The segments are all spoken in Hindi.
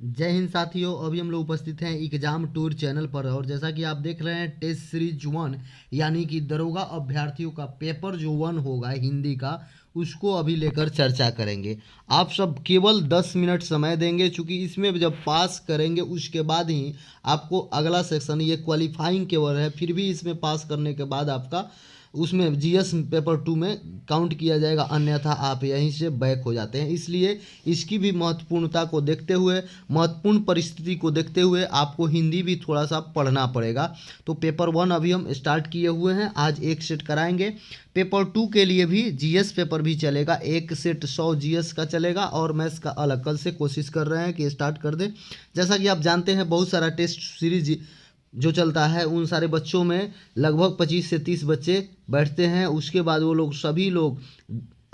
जय हिंद साथियों। अभी हम लोग उपस्थित हैं एग्जाम टूर चैनल पर और जैसा कि आप देख रहे हैं टेस्ट सीरीज 1 यानी कि दरोगा अभ्यर्थियों का पेपर जो 1 होगा हिंदी का, उसको अभी लेकर चर्चा करेंगे। आप सब केवल 10 मिनट समय देंगे, चूँकि इसमें जब पास करेंगे उसके बाद ही आपको अगला सेक्शन, ये क्वालिफाइंग केवल है, फिर भी इसमें पास करने के बाद आपका उसमें जीएस पेपर 2 में काउंट किया जाएगा, अन्यथा आप यहीं से बैक हो जाते हैं। इसलिए इसकी भी महत्वपूर्णता को देखते हुए, महत्वपूर्ण परिस्थिति को देखते हुए आपको हिंदी भी थोड़ा सा पढ़ना पड़ेगा। तो पेपर 1 अभी हम स्टार्ट किए हुए हैं, आज एक सेट कराएंगे। पेपर 2 के लिए भी जीएस पेपर भी चलेगा, एक सेट 100 जीएस का चलेगा और मैथ्स का अलग। कल से कोशिश कर रहे हैं कि स्टार्ट कर दें। जैसा कि आप जानते हैं बहुत सारा टेस्ट सीरीज जो चलता है, उन सारे बच्चों में लगभग 25 से 30 बच्चे बैठते हैं। उसके बाद वो लोग सभी लोग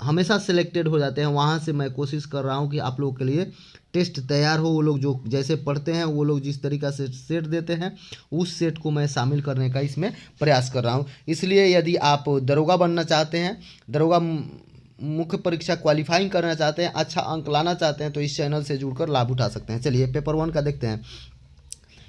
हमेशा सिलेक्टेड हो जाते हैं। वहाँ से मैं कोशिश कर रहा हूँ कि आप लोगों के लिए टेस्ट तैयार हो। वो लोग जो जैसे पढ़ते हैं, वो लोग जिस तरीक़ा से सेट देते हैं, उस सेट को मैं शामिल करने का इसमें प्रयास कर रहा हूँ। इसलिए यदि आप दरोगा बनना चाहते हैं, दरोगा मुख्य परीक्षा क्वालिफाइंग करना चाहते हैं, अच्छा अंक लाना चाहते हैं, तो इस चैनल से जुड़कर लाभ उठा सकते हैं। चलिए पेपर 1 का देखते हैं।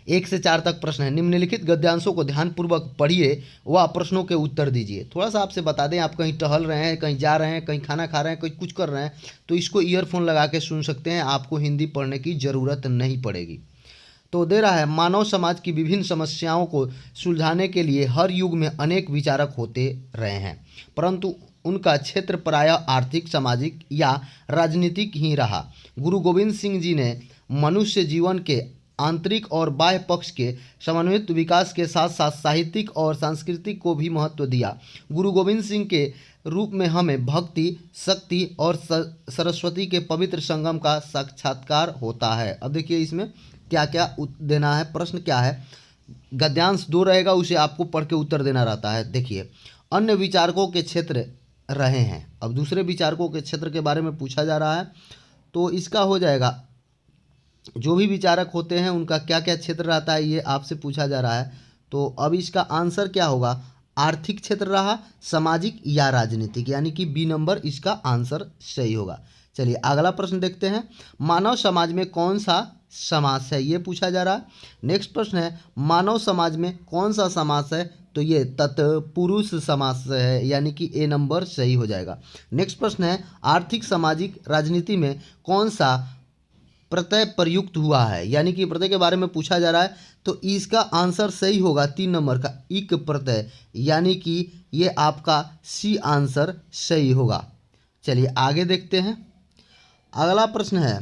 1 से 4 तक प्रश्न है। निम्नलिखित गद्यांशों को ध्यानपूर्वक पढ़िए व प्रश्नों के उत्तर दीजिए। थोड़ा सा आपसे बता दें, आप कहीं टहल रहे हैं, कहीं जा रहे हैं, कहीं खाना खा रहे हैं, कहीं कुछ कर रहे हैं, तो इसको ईयरफोन लगा के सुन सकते हैं, आपको हिंदी पढ़ने की ज़रूरत नहीं पड़ेगी। तो दे रहा है, मानव समाज की विभिन्न समस्याओं को सुलझाने के लिए हर युग में अनेक विचारक होते रहे हैं, परंतु उनका क्षेत्र प्रायः आर्थिक, सामाजिक या राजनीतिक ही रहा। गुरु गोविंद सिंह जी ने मनुष्य जीवन के आंतरिक और बाह्य पक्ष के समन्वित विकास के साथ साथ साहित्यिक और सांस्कृतिक को भी महत्व दिया। गुरु गोविंद सिंह के रूप में हमें भक्ति, शक्ति और सरस्वती के पवित्र संगम का साक्षात्कार होता है। अब देखिए इसमें क्या क्या देना है, प्रश्न क्या है। गद्यांश 2 रहेगा, उसे आपको पढ़ के उत्तर देना रहता है। देखिए, अन्य विचारकों के क्षेत्र रहे हैं। अब दूसरे विचारकों के क्षेत्र के बारे में पूछा जा रहा है, तो इसका हो जाएगा, जो भी विचारक होते हैं उनका क्या क्या क्षेत्र रहता है, ये आपसे पूछा जा रहा है। तो अब इसका आंसर क्या होगा, आर्थिक क्षेत्र रहा, सामाजिक या राजनीतिक, यानी कि बी नंबर इसका आंसर सही होगा। चलिए अगला प्रश्न देखते हैं। मानव समाज में कौन सा समास है, ये पूछा जा रहा है। नेक्स्ट प्रश्न है, मानव समाज में कौन सा समास है, तो ये तत्पुरुष समास है, यानी कि ए नंबर सही हो जाएगा। नेक्स्ट प्रश्न है, आर्थिक, सामाजिक, राजनीति में कौन सा प्रत्यय प्रयुक्त हुआ है, यानी कि प्रत्यय के बारे में पूछा जा रहा है, तो इसका आंसर सही होगा 3 नंबर का इक प्रत्यय, यानी कि ये आपका सी आंसर सही होगा। चलिए आगे देखते हैं। अगला प्रश्न है,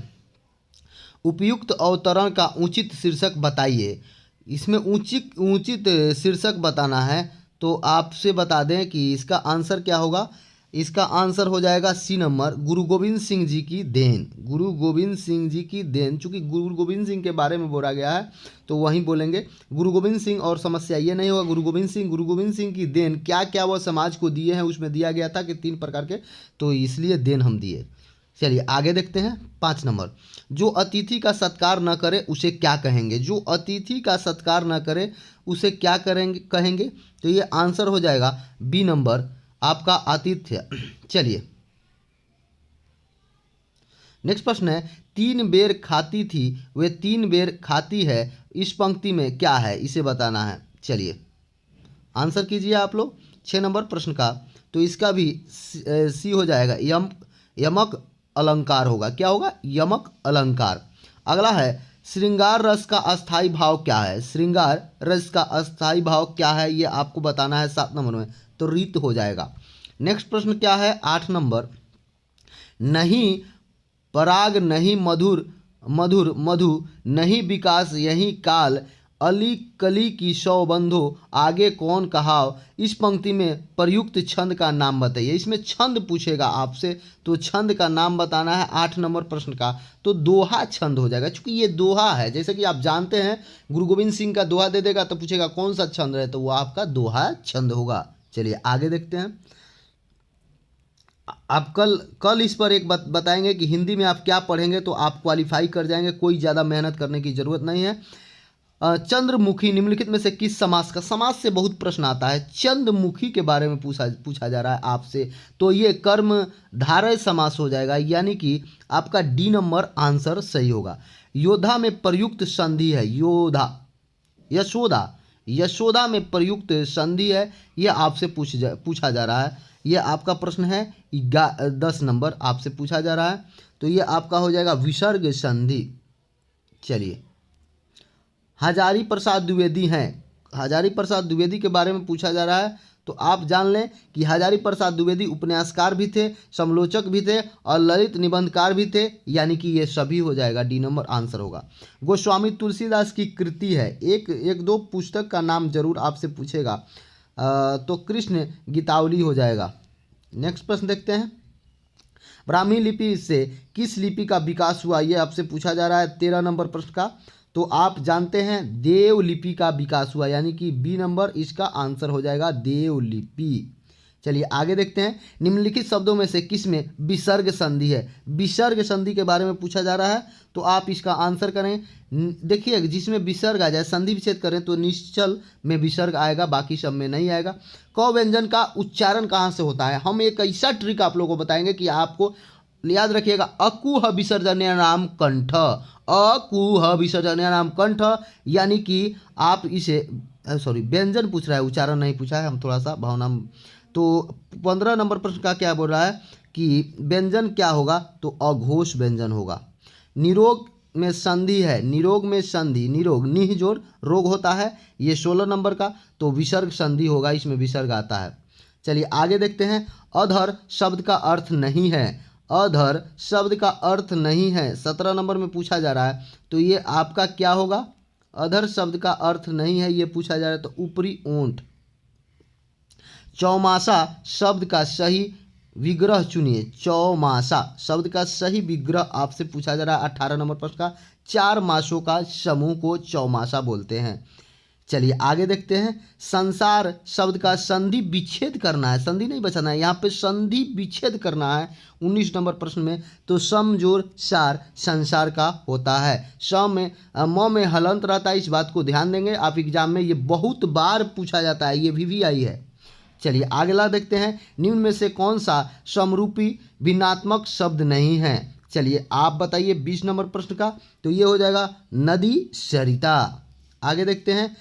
उपयुक्त अवतरण का उचित शीर्षक बताइए। इसमें उचित शीर्षक बताना है, तो आपसे बता दें कि इसका आंसर क्या होगा। इसका आंसर हो जाएगा सी नंबर, गुरु गोविंद सिंह जी की देन। गुरु गोविंद सिंह जी की देन, चूँकि गुरु गोविंद सिंह के बारे में बोला गया है तो वहीं बोलेंगे गुरु गोविंद सिंह, और समस्या ये नहीं होगा। गुरु गोविंद सिंह की देन क्या क्या वह समाज को दिए हैं, उसमें दिया गया था कि 3 प्रकार के, तो इसलिए देन हम दिए। चलिए आगे देखते हैं। 5 नंबर, जो अतिथि का सत्कार न करे उसे क्या कहेंगे। जो अतिथि का सत्कार न करे उसे क्या कहेंगे, तो ये आंसर हो जाएगा बी नंबर आपका आतिथ्य। चलिए नेक्स्ट प्रश्न है, 3 बेर खाती थी वे 3 बेर खाती है, इस पंक्ति में क्या है, इसे बताना है। चलिए आंसर कीजिए आप लोग 6 नंबर प्रश्न का, तो इसका भी सी हो जाएगा, यमक अलंकार होगा। क्या होगा, यमक अलंकार। अगला है, श्रृंगार रस का अस्थाई भाव क्या है। श्रृंगार रस का अस्थाई भाव क्या है, ये आपको बताना है 7 नंबर में, तो रीत हो जाएगा। नेक्स्ट प्रश्न क्या है, 8 नंबर, नहीं पराग नहीं मधुर मधुर मधु, नहीं विकास यही काल, अली कली की सौ बंधो, आगे कौन कहाव, इस पंक्ति में प्रयुक्त छंद का नाम बताइए। इसमें छंद पूछेगा आपसे, तो छंद का नाम बताना है 8 नंबर प्रश्न का, तो दोहा छंद हो जाएगा। चूंकि ये दोहा है, जैसे कि आप जानते हैं गुरु गोविंद सिंह का दोहा दे देगा तो पूछेगा कौन सा छंद है, तो वो आपका दोहा छंद होगा। चलिए आगे देखते हैं। आप कल इस पर एक बताएंगे कि हिंदी में आप क्या पढ़ेंगे तो आप क्वालिफाई कर जाएंगे, कोई ज़्यादा मेहनत करने की ज़रूरत नहीं है। चंद्रमुखी निम्नलिखित में से किस समास का, समास से बहुत प्रश्न आता है। चंद्रमुखी के बारे में पूछा जा रहा है आपसे, तो ये कर्म धारय समास हो जाएगा, यानी कि आपका डी नंबर आंसर सही होगा। योद्धा में प्रयुक्त संधि है, योद्धा, यशोदा, यशोदा में प्रयुक्त संधि है। ये आपसे पूछा जा रहा है। ये आपका प्रश्न है 10 नंबर आपसे पूछा जा रहा है। तो ये आपका हो जाएगा विसर्ग संधि। चलिए, हजारी प्रसाद द्विवेदी हैं, हजारी प्रसाद द्विवेदी के बारे में पूछा जा रहा है। तो आप जान लें कि हजारी प्रसाद द्विवेदी उपन्यासकार भी थे, समालोचक भी थे और ललित निबंधकार भी थे, यानी कि ये सभी हो जाएगा, डी नंबर आंसर होगा। गोस्वामी तुलसीदास की कृति है, एक दो पुस्तक का नाम जरूर आपसे पूछेगा, तो कृष्ण गीतावली हो जाएगा। नेक्स्ट प्रश्न देखते हैं, ब्राह्मी लिपि से किस लिपि का विकास हुआ, ये आपसे पूछा जा रहा है 13 नंबर प्रश्न का। तो आप जानते हैं देवलिपि का विकास हुआ, यानी कि बी नंबर इसका आंसर हो जाएगा, देवलिपि। चलिए आगे देखते हैं, निम्नलिखित शब्दों में से किस में विसर्ग संधि है। विसर्ग संधि के बारे में पूछा जा रहा है, तो आप इसका आंसर करें। देखिए, जिसमें विसर्ग आ जाए, संधि विच्छेद करें तो निश्चल में विसर्ग आएगा, बाकी सब में नहीं आएगा। क व्यंजन का उच्चारण कहाँ से होता है, हम एक ऐसा ट्रिक आप लोगों को बताएंगे कि आपको याद रखिएगा, अकुह विसर्जन्यानाम कंठ, अकुह विसर्जन्यानाम कंठ, यानी कि आप इसे व्यंजन पूछ रहा है, उच्चारण नहीं पूछा है, हम थोड़ा सा भावना। तो 15 नंबर प्रश्न का क्या बोल रहा है कि व्यंजन क्या होगा, तो अघोष व्यंजन होगा। निरोग में संधि है, निरोग में संधि, निरोग निह जोड़ रोग होता है, ये 16 नंबर का, तो विसर्ग संधि होगा, इसमें विसर्ग आता है। चलिए आगे देखते हैं, अधर शब्द का अर्थ नहीं है, अधर शब्द का अर्थ नहीं है, 17 नंबर में पूछा जा रहा है। तो ये आपका क्या होगा, अधर शब्द का अर्थ नहीं है, ये पूछा जा रहा है, तो ऊपरी ओंठ। चौमासा शब्द का सही विग्रह चुनिए, चौमासा शब्द का सही विग्रह आपसे पूछा जा रहा है 18 नंबर प्रश्न का। 4 मासों का समूह को चौमासा बोलते हैं। चलिए आगे देखते हैं, संसार शब्द का संधि विच्छेद करना है, संधि नहीं बचाना है, यहाँ पे संधि विच्छेद करना है 19 नंबर प्रश्न में। तो सम जोड़ सार संसार का होता है, सम में म में हलंत रहता है, इस बात को ध्यान देंगे, आप एग्जाम में ये बहुत बार पूछा जाता है, ये VVI है। चलिए अगला देखते हैं, निम्न में से कौन सा समरूपी भिन्नात्मक शब्द नहीं है। चलिए आप बताइए 20 नंबर प्रश्न का, तो ये हो जाएगा नदी सरिता। आगे देखते हैं,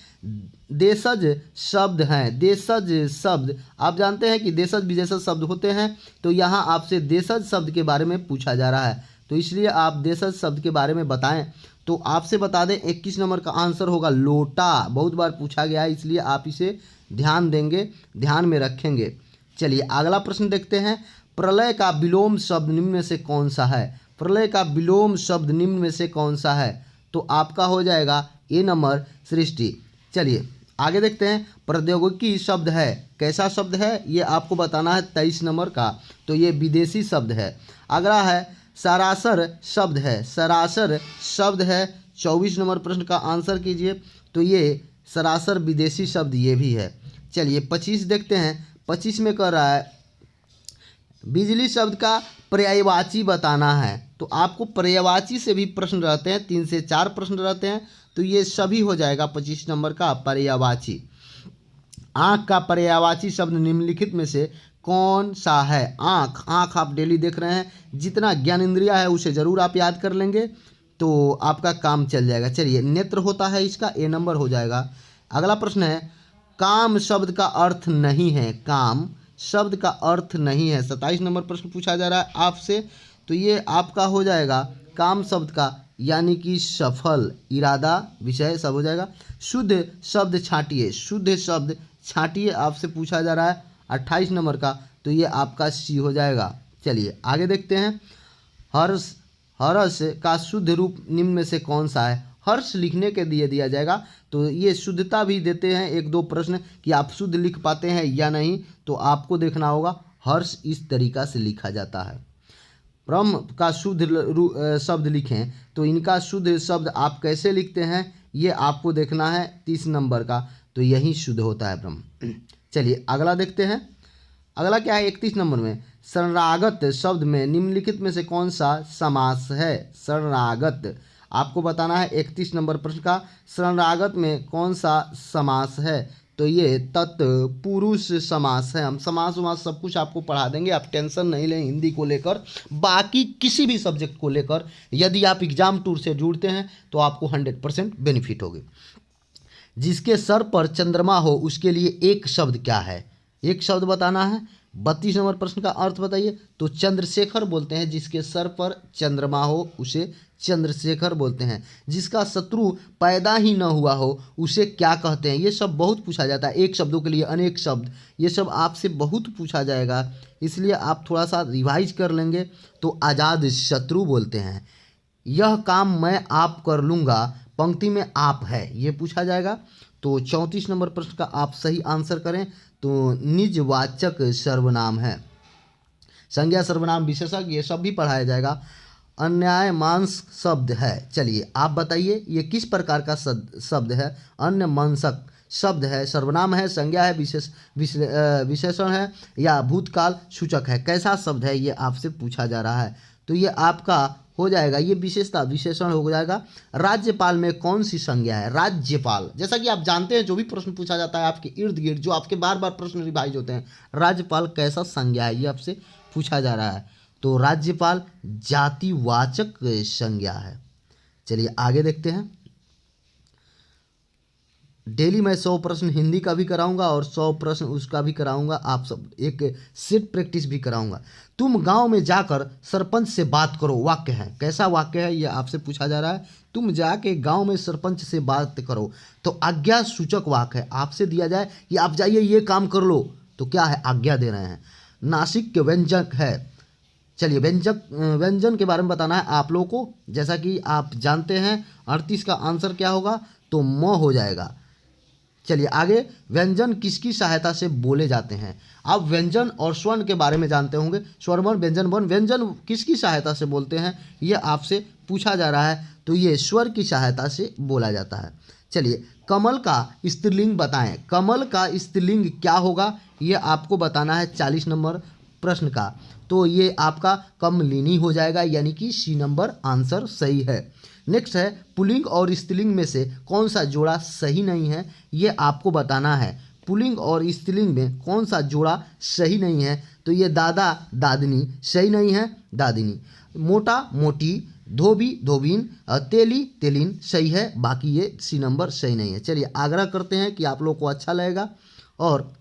देशज शब्द हैं, देशज शब्द आप जानते हैं कि देशज विशेषज शब्द होते हैं, तो यहाँ आपसे देशज शब्द के बारे में पूछा जा रहा है, तो इसलिए आप देशज शब्द के बारे में बताएं। तो आपसे बता दें 21 नंबर का आंसर होगा लोटा, बहुत बार पूछा गया है, इसलिए आप इसे ध्यान देंगे, ध्यान में रखेंगे। चलिए अगला प्रश्न देखते हैं, प्रलय का विलोम शब्द निम्न में से कौन सा है, प्रलय का विलोम शब्द निम्न में से कौन सा है, तो आपका हो जाएगा ए नंबर सृष्टि। चलिए आगे देखते हैं, प्रौद्योगिकी शब्द है, कैसा शब्द है ये आपको बताना है 23 नंबर का, तो ये विदेशी शब्द है। अगला है सरासर शब्द है, सरासर शब्द है, 24 नंबर प्रश्न का आंसर कीजिए, तो ये सरासर विदेशी शब्द ये भी है। चलिए 25 देखते हैं, 25 में कह रहा है बिजली शब्द का पर्यायवाची बताना है, तो आपको पर्यायवाची से भी प्रश्न रहते हैं, 3 से 4 प्रश्न रहते हैं, तो ये सभी हो जाएगा 25 नंबर का पर्यायवाची। आँख का पर्यायवाची शब्द निम्नलिखित में से कौन सा है, आँख, आँख आप डेली देख रहे हैं, जितना ज्ञान इंद्रिया है उसे ज़रूर आप याद कर लेंगे तो आपका काम चल जाएगा। चलिए नेत्र होता है, इसका ए नंबर हो जाएगा। अगला प्रश्न है, काम शब्द का अर्थ नहीं है, काम शब्द का अर्थ नहीं है, 27 नंबर प्रश्न पूछा जा रहा है आपसे, तो ये आपका हो जाएगा काम शब्द का यानी कि सफल, इरादा, विषय सब हो जाएगा। शुद्ध शब्द छांटिए, शुद्ध शब्द छांटिए आपसे पूछा जा रहा है 28 नंबर का, तो ये आपका सी हो जाएगा। चलिए आगे देखते हैं, हर्ष, हर्ष का शुद्ध रूप निम्न में से कौन सा है, हर्ष लिखने के दिया जाएगा, तो ये शुद्धता भी देते हैं 1-2 प्रश्न कि आप शुद्ध लिख पाते हैं या नहीं, तो आपको देखना होगा हर्ष इस तरीका से लिखा जाता है। ब्रह्म का शुद्ध शब्द लिखें, तो इनका शुद्ध शब्द आप कैसे लिखते हैं ये आपको देखना है 30 नंबर का, तो यही शुद्ध होता है ब्रह्म। चलिए अगला देखते हैं, अगला क्या है 31 नंबर में, शरणागत शब्द में निम्नलिखित में से कौन सा समास है, शरणागत आपको बताना है 31 नंबर प्रश्न का, शरणागत में कौन सा समास है, तो ये तत्पुरुष समास है। हम समास वमास सब कुछ आपको पढ़ा देंगे, आप टेंशन नहीं लें हिंदी को लेकर। बाकी किसी भी सब्जेक्ट को लेकर यदि आप एग्जाम टूर से जुड़ते हैं तो आपको 100% बेनिफिट होगी। जिसके सर पर चंद्रमा हो उसके लिए एक शब्द क्या है? एक शब्द बताना है। 32 नंबर प्रश्न का अर्थ बताइए। तो चंद्रशेखर बोलते हैं, जिसके सर पर चंद्रमा हो उसे चंद्रशेखर बोलते हैं। जिसका शत्रु पैदा ही न हुआ हो उसे क्या कहते हैं? ये सब बहुत पूछा जाता है, एक शब्दों के लिए अनेक शब्द, ये सब आपसे बहुत पूछा जाएगा, इसलिए आप थोड़ा सा रिवाइज कर लेंगे। तो आज़ाद शत्रु बोलते हैं। यह काम मैं आप कर लूँगा, पंक्ति में आप है, ये पूछा जाएगा। तो 34 नंबर प्रश्न का आप सही आंसर करें तो निजवाचक सर्वनाम है। संज्ञा सर्वनाम विशेषक ये सब भी पढ़ाया जाएगा। अन्याय मांस शब्द है। चलिए आप बताइए ये किस प्रकार का शब्द है? अन्य मांसक शब्द है, सर्वनाम है, संज्ञा है, विशेषण है या भूतकाल सूचक है? कैसा शब्द है ये आपसे पूछा जा रहा है। तो ये आपका हो जाएगा, ये विशेषता विशेषण हो जाएगा। राज्यपाल में कौन सी संज्ञा है? राज्यपाल, जैसा कि आप जानते हैं जो भी प्रश्न पूछा जाता है आपके इर्द गिर्द, जो आपके बार बार प्रश्न रिवाइज होते हैं, राज्यपाल कैसा संज्ञा है ये आपसे पूछा जा रहा है। तो राज्यपाल जातिवाचक संज्ञा है। चलिए आगे देखते हैं। डेली मैं 100 प्रश्न हिंदी का भी कराऊंगा और 100 प्रश्न उसका भी कराऊंगा, आप सब एक सेट प्रैक्टिस भी कराऊंगा। तुम गांव में जाकर सरपंच से बात करो, वाक्य है, कैसा वाक्य है ये आपसे पूछा जा रहा है। तुम जाके गांव में सरपंच से बात करो, तो आज्ञा सूचक वाक्य है। आपसे दिया जाए कि आप जाइए ये काम कर लो, तो क्या है? आज्ञा दे रहे हैं। नासिक के व्यंजक है। चलिए व्यंजन के बारे में बताना है आप लोगों को, जैसा कि आप जानते हैं 38 का आंसर क्या होगा? तो म हो जाएगा। चलिए आगे, व्यंजन किसकी सहायता से बोले जाते हैं? आप व्यंजन और स्वर्ण के बारे में जानते होंगे, स्वर वर्ण व्यंजन वर्ण। व्यंजन किसकी सहायता से बोलते हैं ये आपसे पूछा जा रहा है, तो ये स्वर की सहायता से बोला जाता है। चलिए कमल का स्त्रीलिंग बताएं। कमल का स्त्रीलिंग क्या होगा ये आपको बताना है 40 नंबर प्रश्न का। तो ये आपका कमलिनी हो जाएगा, यानी कि सी नंबर आंसर सही है। नेक्स्ट है पुल्लिंग और स्त्रीलिंग में से कौन सा जोड़ा सही नहीं है, ये आपको बताना है। पुल्लिंग और स्त्रीलिंग में कौन सा जोड़ा सही नहीं है? तो ये दादा दादिनी सही नहीं है, दादिनी। मोटा मोटी, धोबी धोबीन, तेली तेलिन सही है, बाकी ये सी नंबर सही नहीं है। चलिए आग्रह करते हैं कि आप लोग को अच्छा लगेगा। और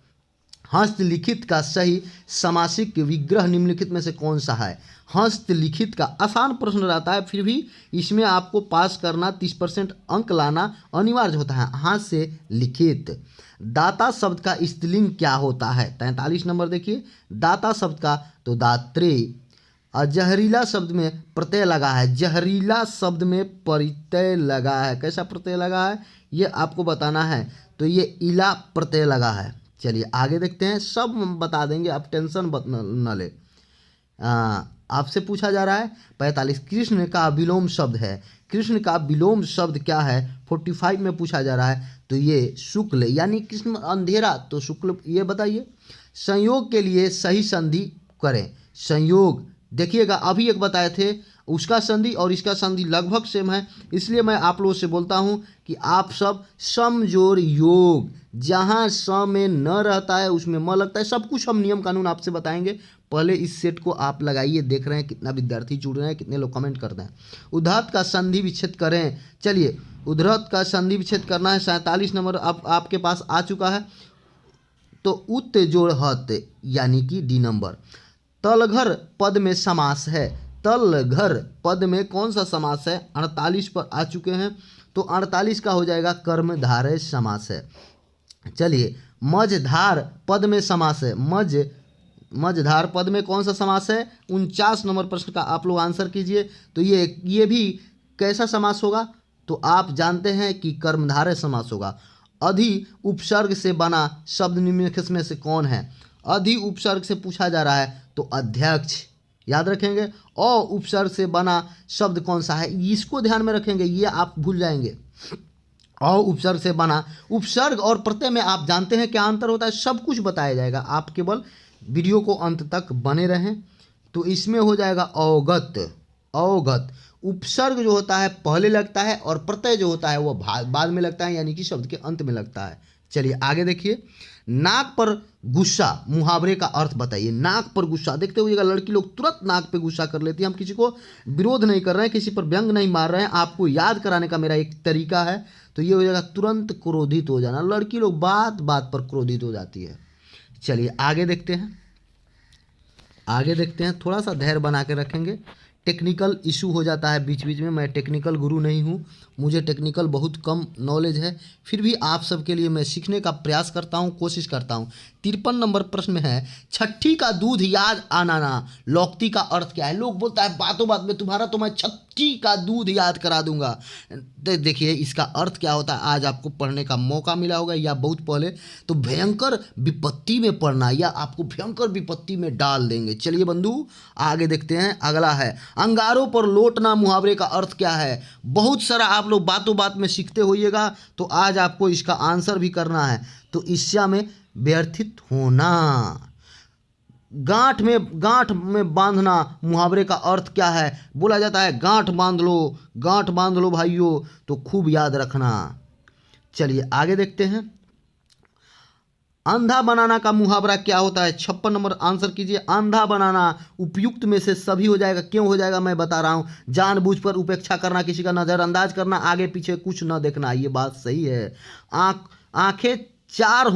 हस्तलिखित का सही समासिक विग्रह निम्नलिखित में से कौन सा है? हस्तलिखित का आसान प्रश्न रहता है, फिर भी इसमें आपको पास करना 30% अंक लाना अनिवार्य होता है। हाथ से लिखित। दाता शब्द का स्त्रीलिंग क्या होता है? 43 नंबर देखिए, दाता शब्द का तो दात्रे। और जहरीला शब्द में प्रत्यय लगा है, जहरीला शब्द में प्रत्यय लगा है, कैसा प्रत्यय लगा है ये आपको बताना है। तो ये इला प्रत्यय लगा है। चलिए आगे देखते हैं, सब बता देंगे, आप टेंशन न ले। आपसे पूछा जा रहा है 45, कृष्ण का विलोम शब्द है। कृष्ण का विलोम शब्द क्या है? 45 में पूछा जा रहा है। तो ये शुक्ल, यानी कृष्ण अंधेरा, तो शुक्ल, ये बताइए। संयोग के लिए सही संधि करें। संयोग देखिएगा, अभी एक बताए थे, उसका संधि और इसका संधि लगभग सेम है, इसलिए मैं आप लोगों से बोलता हूँ कि आप सब समजोड़ योग, जहाँ स में न रहता है उसमें म लगता है, सब कुछ हम नियम कानून आपसे बताएंगे। पहले इस सेट को आप लगाइए, देख रहे हैं कितना विद्यार्थी जुड़ रहे हैं, कितने लोग कमेंट करते हैं। उद्धृत का संधि विच्छेद करें। चलिए उद्धृत का संधि विच्छेद करना है। 47 नंबर अब आपके पास आ चुका है। तो उत जोड़ हत, यानी कि डी नंबर। तलघर पद में समास है। तलघर पद में कौन सा समास है? 48 पर आ चुके हैं, तो 48 का हो जाएगा कर्मधारय समास है। चलिए मझधार पद में समास है। मझधार पद में कौन सा समास है? 49 नंबर प्रश्न का आप लोग आंसर कीजिए। तो ये भी कैसा समास होगा? तो आप जानते हैं कि कर्मधारय समास होगा। अधि उपसर्ग से बना शब्द निम्नलिखित में से कौन है? अधि उपसर्ग से पूछा जा रहा है, तो अध्यक्ष याद रखेंगे। अ उपसर्ग से बना शब्द कौन सा है? इसको ध्यान में रखेंगे, ये आप भूल जाएंगे। अ उपसर्ग से बना, उपसर्ग और प्रत्यय में आप जानते हैं क्या अंतर होता है, सब कुछ बताया जाएगा, आप केवल वीडियो को अंत तक बने रहें। तो इसमें हो जाएगा अवगत। अवगत उपसर्ग जो होता है पहले लगता है और प्रत्यय जो होता है वो बाद में लगता है, यानी कि शब्द के अंत में लगता है। चलिए आगे देखिए, नाक पर गुस्सा मुहावरे का अर्थ बताइए। नाक पर गुस्सा, देखते हुए लड़की लोग तुरंत नाक पे गुस्सा कर लेती है। हम किसी को विरोध नहीं कर रहे हैं, किसी पर व्यंग नहीं मार रहे हैं, आपको याद कराने का मेरा एक तरीका है। तो ये हो जाएगा तुरंत क्रोधित हो जाना। लड़की लोग बात बात पर क्रोधित हो जाती है। चलिए आगे देखते हैं, आगे देखते हैं। थोड़ा सा धैर्य बना के रखेंगे, टेक्निकल इशू हो जाता है बीच बीच में। मैं टेक्निकल गुरु नहीं हूँ, मुझे टेक्निकल बहुत कम नॉलेज है, फिर भी आप सबके लिए मैं सीखने का प्रयास करता हूँ, कोशिश करता हूँ। 53 नंबर प्रश्न में है, छठी का दूध याद आना लौक्ती का अर्थ क्या है। लोग बोलता है बातों बात में तुम्हारा तो मैं छठी का दूध याद करा दूंगा। देखिए इसका अर्थ क्या होता है, आज आपको पढ़ने का मौका मिला होगा या बहुत पहले, तो भयंकर विपत्ति में पढ़ना या आपको भयंकर विपत्ति में डाल देंगे। चलिए बंधु आगे देखते हैं। अगला है, अंगारों पर लौटना मुहावरे का अर्थ क्या है। बहुत सारा आप लोग बातों बात में सीखते होइएगा, तो आज आपको इसका आंसर भी करना है। तो ईर्ष्या में व्यर्थित होना। गांठ में बांधना मुहावरे का अर्थ क्या है। बोला जाता है गांठ बांध लो भाइयों, तो खूब याद रखना। चलिए आगे देखते हैं, अंधा बनाना का मुहावरा क्या होता है। 56 नंबर आंसर कीजिए। अंधा बनाना उपयुक्त में से सभी हो जाएगा। क्यों हो जाएगा मैं बता रहा हूँ। जानबूझ पर उपेक्षा करना, किसी का नज़रअंदाज करना, आगे पीछे कुछ न देखना, ये बात सही है। आंखें चार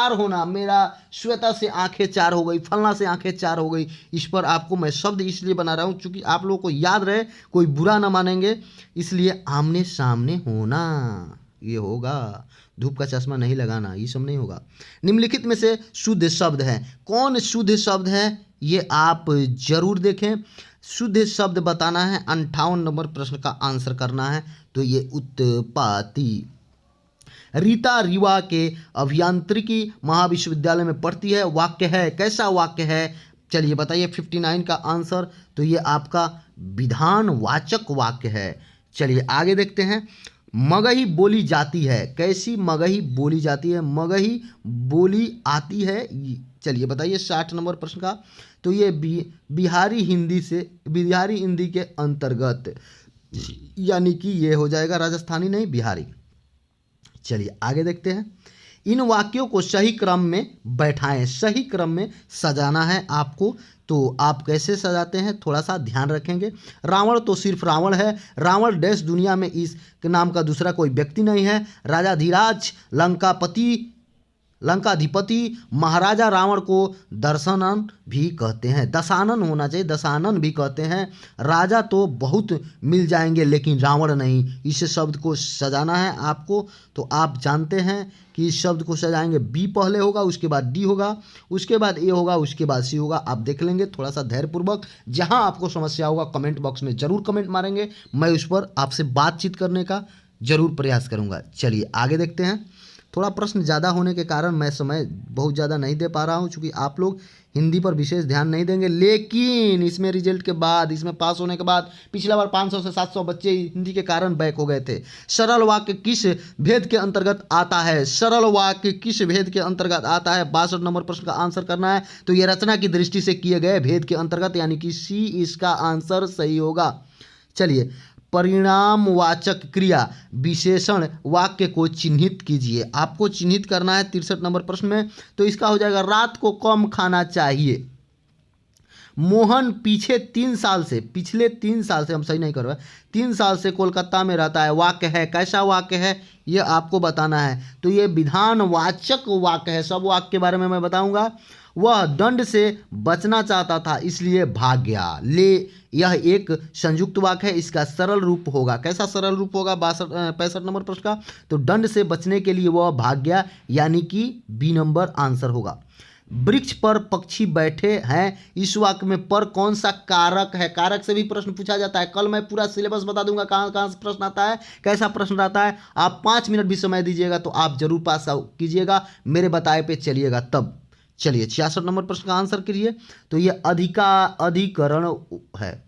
होना, मेरा श्वेता से आंखें चार हो गई, फलना से आंखें चार हो गई। इस पर आपको मैं शब्द इसलिए बना रहा हूँ क्योंकि आप लोगों को याद रहे, कोई बुरा ना मानेंगे, इसलिए आमने सामने होना ये होगा। धूप का चश्मा नहीं लगाना, ये सब नहीं होगा। निम्नलिखित में से शुद्ध शब्द है। कौन शुद्ध शब्द है ये आप जरूर देखें। शुद्ध शब्द बताना है, 58 नंबर प्रश्न का आंसर करना है। तो ये उत्पाती। रीता रीवा के अभियांत्रिकी महाविश्वविद्यालय में पढ़ती है। वाक्य है, कैसा वाक्य है चलिए बताइए। 59 का आंसर, तो ये आपका विधानवाचक वाक्य है। चलिए आगे देखते हैं, मगही बोली जाती है। कैसी मगही बोली जाती है। मगही बोली आती है, चलिए बताइए। 60 नंबर प्रश्न का, तो ये बिहारी हिंदी के अंतर्गत, यानी कि ये हो जाएगा राजस्थानी नहीं बिहारी। चलिए आगे देखते हैं, इन वाक्यों को सही क्रम में बैठाएं। सही क्रम में सजाना है आपको, तो आप कैसे सजाते हैं थोड़ा सा ध्यान रखेंगे। रावण तो सिर्फ रावण है। रावण डैश दुनिया में इसके नाम का दूसरा कोई व्यक्ति नहीं है। राजाधिराज लंकाधिपति महाराजा रावण को दशानन भी कहते हैं। दशानन होना चाहिए, दशानन भी कहते हैं। राजा तो बहुत मिल जाएंगे लेकिन रावण नहीं। इस शब्द को सजाना है आपको, तो आप जानते हैं कि इस शब्द को सजाएंगे। बी पहले होगा, उसके बाद डी होगा, उसके बाद ए होगा, उसके बाद सी होगा। आप देख लेंगे थोड़ा सा धैर्यपूर्वक। जहां आपको समस्या होगा कमेंट बॉक्स में जरूर कमेंट मारेंगे, मैं उस पर आपसे बातचीत करने का जरूर प्रयास करूंगा। चलिए आगे देखते हैं। थोड़ा प्रश्न ज़्यादा होने के कारण मैं समय बहुत ज़्यादा नहीं दे पा रहा हूँ, क्योंकि आप लोग हिंदी पर विशेष ध्यान नहीं देंगे। लेकिन इसमें रिजल्ट के बाद, इसमें पास होने के बाद पिछला बार 500 से 700 बच्चे हिंदी के कारण बैक हो गए थे। सरल वाक्य किस भेद के अंतर्गत आता है। सरल वाक्य किस भेद के अंतर्गत आता है। 62 नंबर प्रश्न का आंसर करना है। तो ये रचना की दृष्टि से किए गए भेद के अंतर्गत, यानी कि सी इसका आंसर सही होगा। चलिए, परिणामवाचक क्रिया विशेषण वाक्य को चिन्हित कीजिए। आपको चिन्हित करना है 63 नंबर प्रश्न में। तो इसका हो जाएगा, रात को कम खाना चाहिए। मोहन पिछले 3 साल से हम सही नहीं कर रहे, 3 साल से कोलकाता में रहता है। वाक्य है, कैसा वाक्य है ये आपको बताना है। तो ये विधानवाचक वाक्य है। सब वाक्य के बारे में मैं बताऊंगा। वह दंड से बचना चाहता था इसलिए भाग गया। यह एक संयुक्त वाक्य है। इसका सरल रूप होगा, कैसा सरल रूप होगा 65 नंबर प्रश्न का। तो दंड से बचने के लिए वह भाग गया, यानी कि बी नंबर आंसर होगा। वृक्ष पर पक्षी बैठे हैं, इस वाक्य में पर कौन सा कारक है। कारक से भी प्रश्न पूछा जाता है। कल मैं पूरा सिलेबस बता दूंगा कहाँ कहाँ से प्रश्न आता है, कैसा प्रश्न आता है। आप 5 मिनट भी समय दीजिएगा तो आप जरूर पास कीजिएगा, मेरे बताए पे चलिएगा तब। चलिए 66 नंबर प्रश्न का आंसर कीजिए। तो ये अधिकरण है।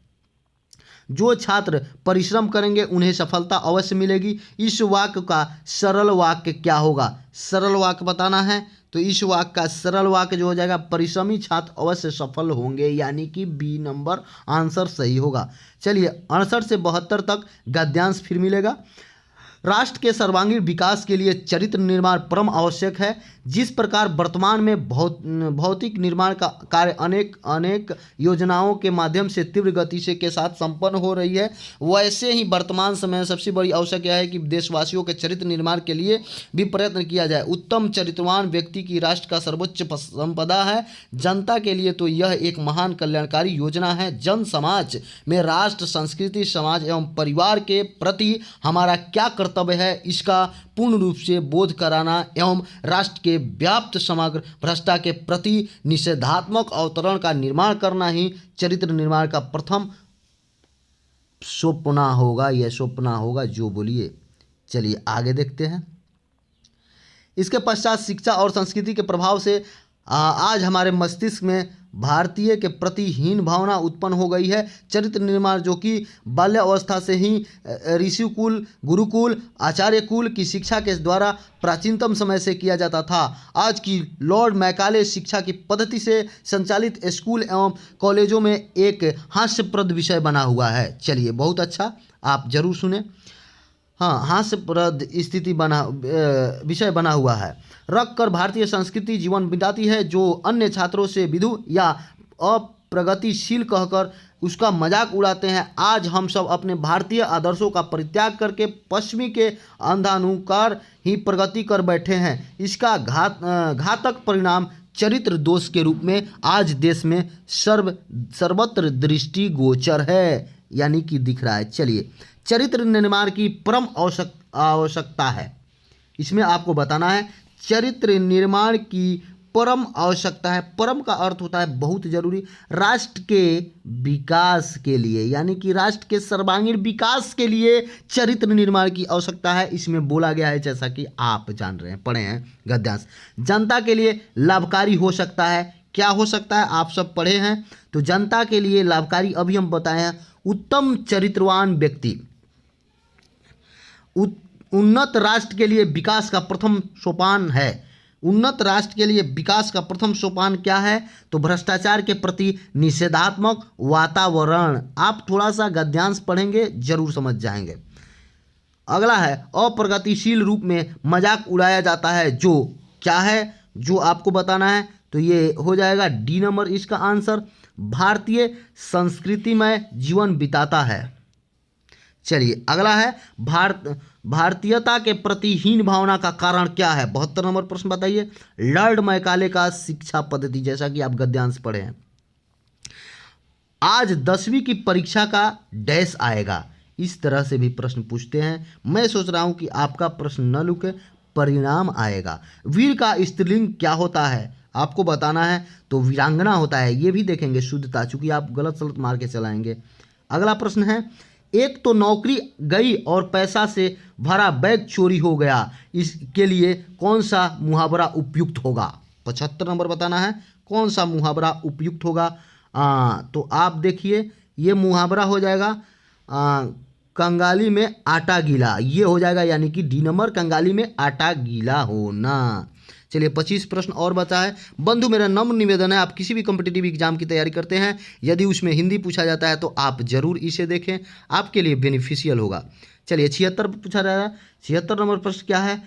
जो छात्र परिश्रम करेंगे उन्हें सफलता अवश्य मिलेगी। इस वाक्य का सरल वाक्य क्या होगा। सरल वाक्य बताना है। तो इस वाक्य का सरल वाक्य जो हो जाएगा, परिश्रमी छात्र अवश्य सफल होंगे, यानी कि बी नंबर आंसर सही होगा। चलिए 68 से 72 तक गद्यांश फिर मिलेगा। राष्ट्र के सर्वांगीण विकास के लिए चरित्र निर्माण परम आवश्यक है। जिस प्रकार वर्तमान में भौतिक निर्माण का कार्य अनेक योजनाओं के माध्यम से तीव्र गति से के साथ संपन्न हो रही है, वैसे ही वर्तमान समय में सबसे बड़ी आवश्यक यह है कि देशवासियों के चरित्र निर्माण के लिए भी प्रयत्न किया जाए। उत्तम चरित्रवान व्यक्ति की राष्ट्र का सर्वोच्च संपदा है। जनता के लिए तो यह एक महान कल्याणकारी योजना है। जन समाज में राष्ट्र, संस्कृति, समाज एवं परिवार के प्रति हमारा क्या कर्तव्य है, इसका पूर्ण रूप से बोध कराना एवं राष्ट्र के व्याप्त समग्र भ्रष्टाचार के प्रति निषेधात्मक अवतरण का निर्माण करना ही चरित्र निर्माण का प्रथम सोपना होगा। यह सोपना होगा जो बोलिए। चलिए आगे देखते हैं। इसके पश्चात शिक्षा और संस्कृति के प्रभाव से आज हमारे मस्तिष्क में भारतीय के प्रति हीन भावना उत्पन्न हो गई है। चरित्र निर्माण जो कि बाल्यावस्था से ही ऋषिकुल, गुरुकुल, आचार्य कुल की शिक्षा के द्वारा प्राचीनतम समय से किया जाता था, आज की लॉर्ड मैकाले शिक्षा की पद्धति से संचालित स्कूल एवं कॉलेजों में एक हास्यप्रद विषय बना हुआ है। चलिए बहुत अच्छा, आप जरूर सुने। हाँ, हास्यप्रद स्थिति विषय बना हुआ है। रख कर भारतीय संस्कृति जीवन बिताती है, जो अन्य छात्रों से विधु या अप्रगतिशील कहकर उसका मजाक उड़ाते हैं। आज हम सब अपने भारतीय आदर्शों का परित्याग करके पश्चिमी के अंधानुसार ही प्रगति कर बैठे हैं। इसका घातक परिणाम चरित्र दोष के रूप में आज देश में सर्वत्र दृष्टिगोचर है, यानी कि दिख रहा है। चलिए, चरित्र निर्माण की परम आवश्यकता है, इसमें आपको बताना है चरित्र निर्माण की परम आवश्यकता है। परम का अर्थ होता है बहुत जरूरी। राष्ट्र के विकास के लिए, यानी कि राष्ट्र के सर्वांगीण विकास के लिए चरित्र निर्माण की आवश्यकता है। इसमें बोला गया है, जैसा कि आप जान रहे हैं, पढ़े हैं गद्यांश, जनता के लिए लाभकारी हो सकता है। क्या हो सकता है, आप सब पढ़े हैं, तो जनता के लिए लाभकारी अभी हम बताए हैं। उत्तम चरित्रवान व्यक्ति उन्नत राष्ट्र के लिए विकास का प्रथम सोपान है। उन्नत राष्ट्र के लिए विकास का प्रथम सोपान क्या है, तो भ्रष्टाचार के प्रति निषेधात्मक वातावरण। आप थोड़ा सा गद्यांश पढ़ेंगे जरूर समझ जाएंगे। अगला है अप्रगतिशील रूप में मजाक उड़ाया जाता है, जो क्या है, जो आपको बताना है, तो ये हो जाएगा डी नंबर इसका आंसर। भारतीय संस्कृति में जीवन बिताता है। चलिए अगला है भारतीयता के प्रति हीन भावना का कारण क्या है। 72 नंबर प्रश्न बताइए। लॉर्ड मैकाले का शिक्षा पद्धति, जैसा कि आप गद्यांश पढ़े हैं। आज 10वीं की परीक्षा का डैश आएगा, इस तरह से भी प्रश्न पूछते हैं। मैं सोच रहा हूं कि आपका प्रश्न न लुके, परिणाम आएगा। वीर का स्त्रीलिंग क्या होता है, आपको बताना है, तो वीरांगना होता है। ये भी देखेंगे शुद्धता, चूंकि आप गलत सलत मार के चलाएंगे। अगला प्रश्न है, एक तो नौकरी गई और पैसा से भरा बैग चोरी हो गया, इसके लिए कौन सा मुहावरा उपयुक्त होगा। 75 नंबर बताना है, कौन सा मुहावरा उपयुक्त होगा। तो आप देखिए, ये मुहावरा हो जाएगा कंगाली में आटा गीला, ये हो जाएगा, यानी कि डी नंबर, कंगाली में आटा गीला होना। चलिए 25 प्रश्न और बचा है। बंधु, मेरा नम्र निवेदन है, आप किसी भी कॉम्पिटिटिव एग्जाम की तैयारी करते हैं, यदि उसमें हिंदी पूछा जाता है तो आप जरूर इसे देखें, आपके लिए बेनिफिशियल होगा। चलिए 76 पूछा जा रहा है। 76 नंबर प्रश्न क्या है,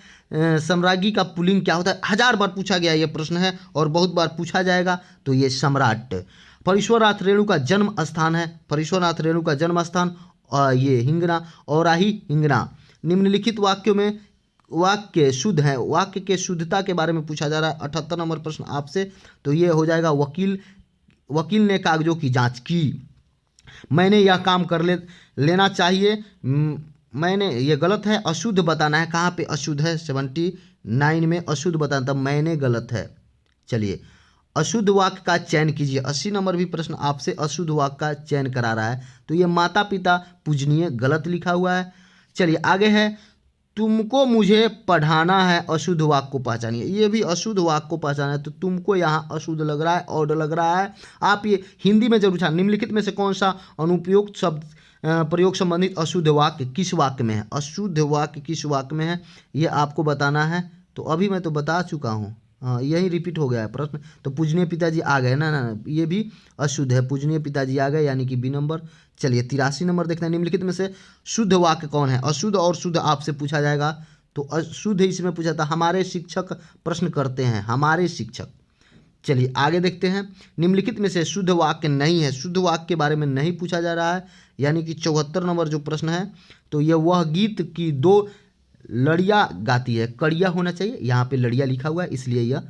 सम्राज्ञी का पुल्लिंग क्या होता है। 1000 बार पूछा गया ये प्रश्न है और बहुत बार पूछा जाएगा, तो ये सम्राट। फरीश्वरनाथ रेणु का जन्म स्थान है, फरीश्वरनाथ रेणु का जन्म स्थान ये हिंगना, औराही हिंगना। निम्नलिखित वाक्यों में वाक्य शुद्ध है, वाक्य के शुद्धता के बारे में पूछा जा रहा है। 78 नंबर प्रश्न आपसे, तो ये हो जाएगा वकील ने कागजों की जांच की, मैंने यह काम कर लेना चाहिए, मैंने, ये गलत है, अशुद्ध बताना है, कहाँ पे अशुद्ध है, 79 में अशुद्ध बताना, तब मैंने गलत है। चलिए अशुद्ध वाक्य का चयन कीजिए। 80 नंबर भी प्रश्न आपसे अशुद्ध वाक्य का चयन करा रहा है, तो ये माता पिता पूजनीय, गलत लिखा हुआ है। चलिए आगे है, तुमको मुझे पढ़ाना है, अशुद्ध वाक्य को पहचानिए। ये भी अशुद्ध वाक्य को पहचाना है, तो तुमको यहाँ अशुद्ध लग रहा है, ऑड लग रहा है। आप ये हिंदी में जरूर छान, निम्नलिखित में से कौन सा अनुपयुक्त शब्द प्रयोग संबंधित अशुद्ध वाक्य किस वाक्य में है, अशुद्ध वाक्य किस वाक्य में है, ये आपको बताना है। तो अभी मैं तो बता चुका हूँ, हाँ, यही रिपीट हो गया है प्रश्न। तो पूजनीय पिताजी आ गए ना, ना ये भी अशुद्ध है, पूजनीय पिताजी आ गए यानी कि बी नंबर। चलिए 83 नंबर देखते हैं, निम्नलिखित में से शुद्ध वाक्य कौन है। अशुद्ध और शुद्ध आपसे पूछा जाएगा, तो अशुद्ध इसमें पूछा था, हमारे शिक्षक प्रश्न करते हैं, हमारे शिक्षक। चलिए आगे देखते हैं, निम्नलिखित में से शुद्ध वाक्य नहीं है, शुद्ध वाक्य के बारे में नहीं पूछा जा रहा है, यानी कि 74 नंबर जो प्रश्न है, तो ये वह गीत की 2 लड़ियाँ गाती है, कड़िया होना चाहिए, यहाँ पे लड़िया लिखा हुआ है इसलिए यह।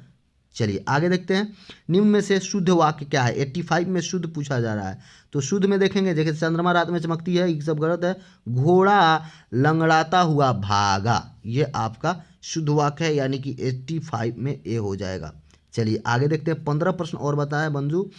चलिए आगे देखते हैं, निम्न में से शुद्ध वाक्य क्या है। 85 में शुद्ध पूछा जा रहा है, तो शुद्ध में देखेंगे, देखिए चंद्रमा रात में चमकती है, ये सब गलत है। घोड़ा लंगड़ाता हुआ भागा, ये आपका शुद्ध वाक्य है, यानी कि 85 में ए हो जाएगा। चलिए आगे देखते हैं, 15 प्रश्न और बताया बंजू।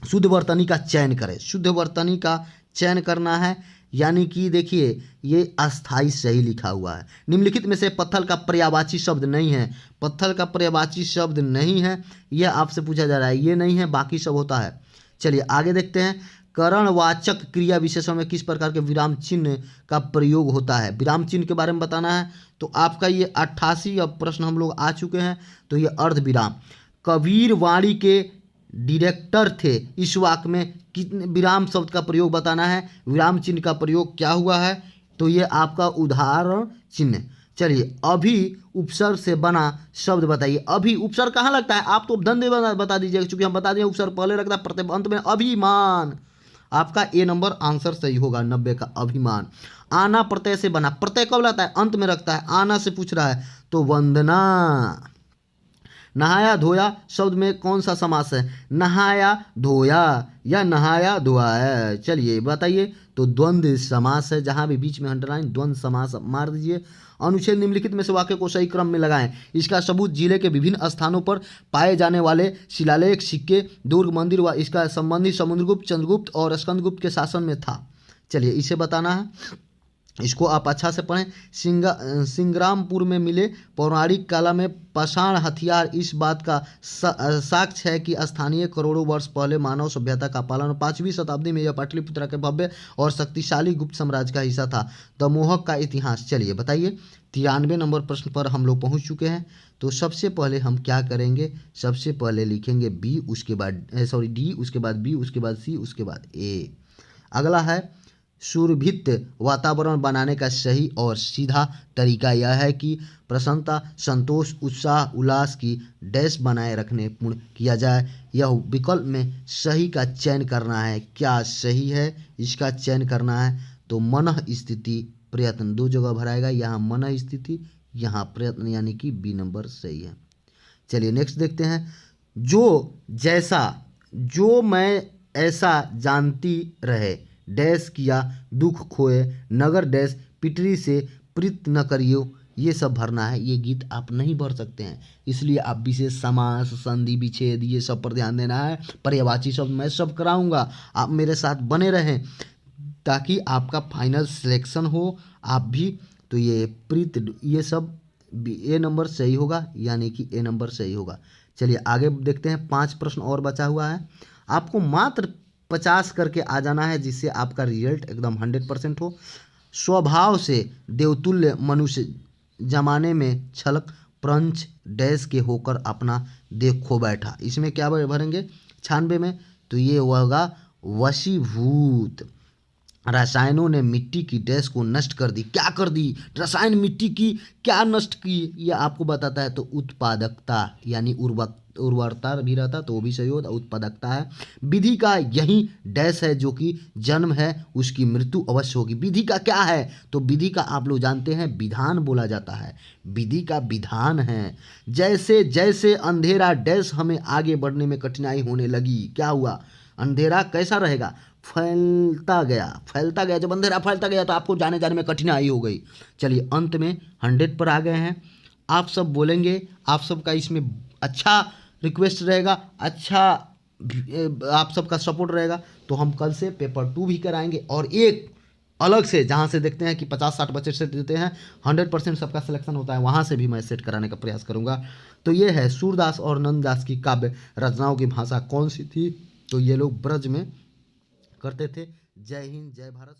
शुद्ध वर्तनी का चयन करें, शुद्ध वर्तनी का चयन करना है, यानी कि देखिए ये अस्थाई सही लिखा हुआ है। निम्नलिखित में से पत्थर का पर्यायवाची शब्द नहीं है, पत्थर का पर्यायवाची शब्द नहीं है, यह आपसे पूछा जा रहा है, ये नहीं है, बाकी सब होता है। चलिए आगे देखते हैं, करणवाचक क्रिया विशेषण में किस प्रकार के विराम चिन्ह का प्रयोग होता है। विराम चिन्ह के बारे में बताना है, तो आपका ये 88 अब प्रश्न हम लोग आ चुके हैं, तो ये अर्ध विराम। कबीर वाणी के डायरेक्टर थे, इस वाक्य में कितने विराम शब्द का प्रयोग बताना है, विराम चिन्ह का प्रयोग क्या हुआ है, तो ये आपका उदाहरण चिन्ह। चलिए अभी उपसर्ग से बना शब्द बताइए। अभी उपसर्ग कहाँ लगता है, आप तो धंधे बता दीजिएगा, क्योंकि हम बता दिए उपसर्ग पहले लगता है, प्रत्यय अंत में अभिमान। आपका ए नंबर आंसर सही होगा, 90 का अभिमान। आना प्रत्यय से बना, प्रत्यय कब लगता है, अंत में रखता है, आना से पूछ रहा है, तो वंदना। नहाया धोया शब्द में कौन सा समास है, नहाया धोया या नहाया धोया। चलिए बताइए, तो द्वंद्व समास है, जहां भी बीच में अंडरलाइन द्वंद्व समास मार दीजिए। अनुच्छेद निम्नलिखित में से वाक्य को सही क्रम में लगाएं। इसका सबूत जिले के विभिन्न स्थानों पर पाए जाने वाले शिलालेख, सिक्के, दुर्ग, मंदिर व इसका संबंधी समुद्रगुप्त, चंद्रगुप्त और स्कंदगुप्त के शासन में था। चलिए इसे बताना है, इसको आप अच्छा से पढ़ें। सिंग्रामपुर में मिले पौराणिक काला में पाषाण हथियार इस बात का साक्ष्य है कि स्थानीय करोड़ों वर्ष पहले मानव सभ्यता का पालन 5वीं शताब्दी में यह पाटलिपुत्र के भव्य और शक्तिशाली गुप्त साम्राज्य का हिस्सा था। दमोहक का इतिहास। चलिए बताइए, 93 नंबर प्रश्न पर हम लोग पहुंच चुके हैं। तो सबसे पहले हम क्या करेंगे, सबसे पहले लिखेंगे बी, उसके बाद डी, उसके बाद बी, उसके बाद सी, उसके बाद ए। अगला है, सुरभित वातावरण बनाने का सही और सीधा तरीका यह है कि प्रसन्नता, संतोष, उत्साह, उल्लास की डैश बनाए रखने पूर्ण किया जाए। यह विकल्प में सही का चयन करना है। क्या सही है, इसका चयन करना है, तो मनः स्थिति प्रयत्न, 2 जगह भराएगा, यहाँ मनः स्थिति, यहाँ प्रयत्न, यानी कि बी नंबर सही है। चलिए नेक्स्ट देखते हैं, जो जैसा, जो मैं ऐसा जानती रहे, डैश किया दुख खोए, नगर डैश पिटरी से प्रीत न करियो, ये सब भरना है। ये गीत आप नहीं भर सकते हैं, इसलिए आप विशेष समास, संधि, विच्छेद, ये सब पर ध्यान देना है। पर्यायवाची शब्द मैं सब कराऊंगा, आप मेरे साथ बने रहें ताकि आपका फाइनल सिलेक्शन हो। आप भी तो ये प्रीत, ये सब ए नंबर सही होगा, यानी कि ए नंबर सही होगा। चलिए आगे देखते हैं, 5 प्रश्न और बचा हुआ है। आपको मात्र 50 करके आ जाना है, जिससे आपका रिजल्ट एकदम 100% हो। स्वभाव से देवतुल्य मनुष्य जमाने में छलक प्रंच डैश के होकर अपना देह खो बैठा। इसमें क्या भरेंगे 96 में, तो ये होगा वशीभूत। रसायनों ने मिट्टी की डैश को नष्ट कर दी। क्या कर दी, रसायन मिट्टी की क्या नष्ट की, ये आपको बताता है। तो उत्पादकता, यानी उर्वरता भी रहता तो वो भी सही होता, उत्पादकता है। विधि का यही डैश है, जो कि जन्म है उसकी मृत्यु अवश्य होगी। विधि का क्या है, तो विधि का आप लोग जानते हैं विधान बोला जाता है, विधि का विधान है। जैसे जैसे अंधेरा डैश हमें आगे बढ़ने में कठिनाई होने लगी, क्या हुआ, अंधेरा कैसा रहेगा, फैलता गया, फैलता गया। जब अंधेरा फैलता गया तो आपको जाने जाने में कठिनाई हो गई। चलिए अंत में 100 पर आ गए हैं। आप सब बोलेंगे, आप सबका इसमें अच्छा रिक्वेस्ट रहेगा, अच्छा आप सबका सपोर्ट रहेगा, तो हम कल से पेपर 2 भी कराएंगे, और एक अलग से जहाँ से देखते हैं कि 50-60 बच्चे सेट देते हैं, 100% सबका सिलेक्शन होता है, वहाँ से भी मैं सेट कराने का प्रयास करूँगा। तो ये है, सूरदास और नंददास की काव्य रचनाओं की भाषा कौन सी थी, तो ये लोग ब्रज में करते थे। जय हिंद, जय भारत।